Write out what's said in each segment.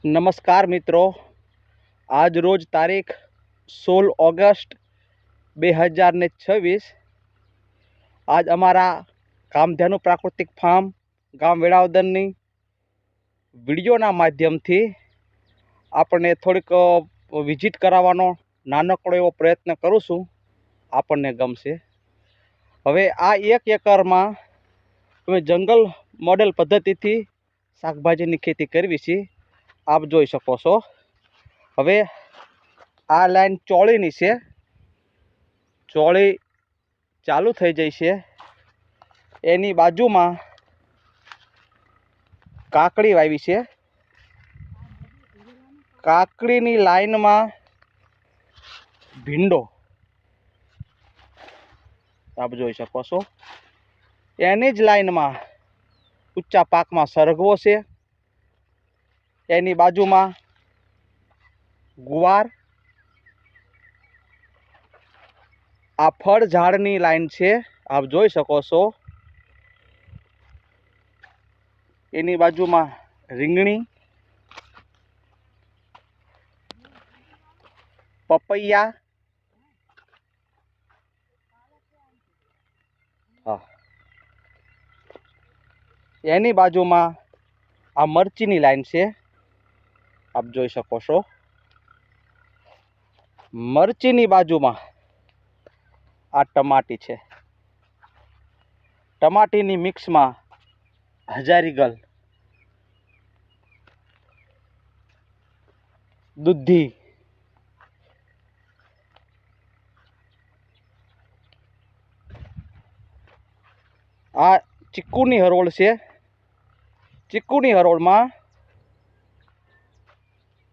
નમસ્કાર મિત્રો, આજ રોજ તારીખ 16 ઓગસ્ટ 2026 આજ અમારા કામધેનુ પ્રાકૃતિક ફાર્મ ગામ વેળાવદરની વિડીયોના માધ્યમથી આપણને થોડીક વિઝિટ કરાવવાનો નાનકડો એવો પ્રયત્ન કરું છું. આપણને ગમશે. હવે આ 1 એકરમાં અમે જંગલ મોડેલ પદ્ધતિથી શાકભાજીની ખેતી કરવી છે. આપ જોઈ શકો છો. હવે આ લાઈન ચોળીની છે. ચોળી ચાલુ થઈ જાય છે. એની બાજુમાં કાકડી વાવી છે. કાકડીની લાઈનમાં ભીંડો આપ જોઈ શકો છો. એની જ લાઈનમાં ઊંચા પાકમાં સરગવો છે. એની બાજુમાં ગુવાર. આ ફળ ઝાડની લાઈન છે, આપ જોઈ શકો છો. એની બાજુમાં રીંગણી, પપૈયા, એની બાજુમાં આ મરચીની લાઈન છે, આપ જોઈ શકો છો. મરચીની બાજુમાં આ ટમાટી છે. ટમાટીની મિક્સમાં હજારીગલ, દૂધી, આ ચીકુની હરોળ છે. ચીકુની હરોળમાં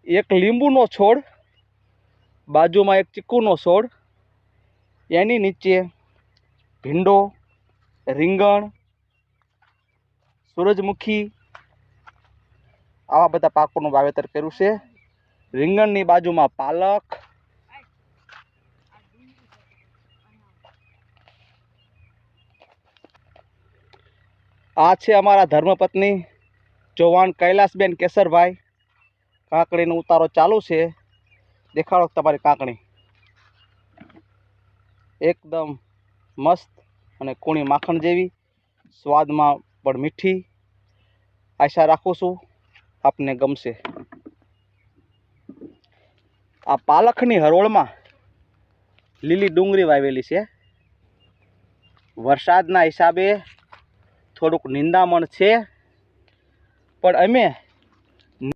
એક લીંબુનો છોડ, બાજુમાં એક ચીકુનો છોડ, એની નીચે ભીંડો, રીંગણ, સૂરજમુખી આવા બધા પાકોનું વાવેતર કર્યું છે. રીંગણની બાજુમાં પાલક, આ છે અમારા ધર્મપત્ની ચૌહાણ કૈલાસબેન કેસરભાઈ. કાકડીનો ઉતારો ચાલુ છે. દેખાડો તમારી કાકડી એકદમ મસ્ત અને કૂણી માખણ જેવી, સ્વાદમાં પણ મીઠી. આશા રાખું છું આપને ગમશે. આ પાલકની હરોળમાં લીલી ડુંગળી વાવેલી છે. વરસાદના હિસાબે થોડુંક નિંદામણ છે, પણ અમે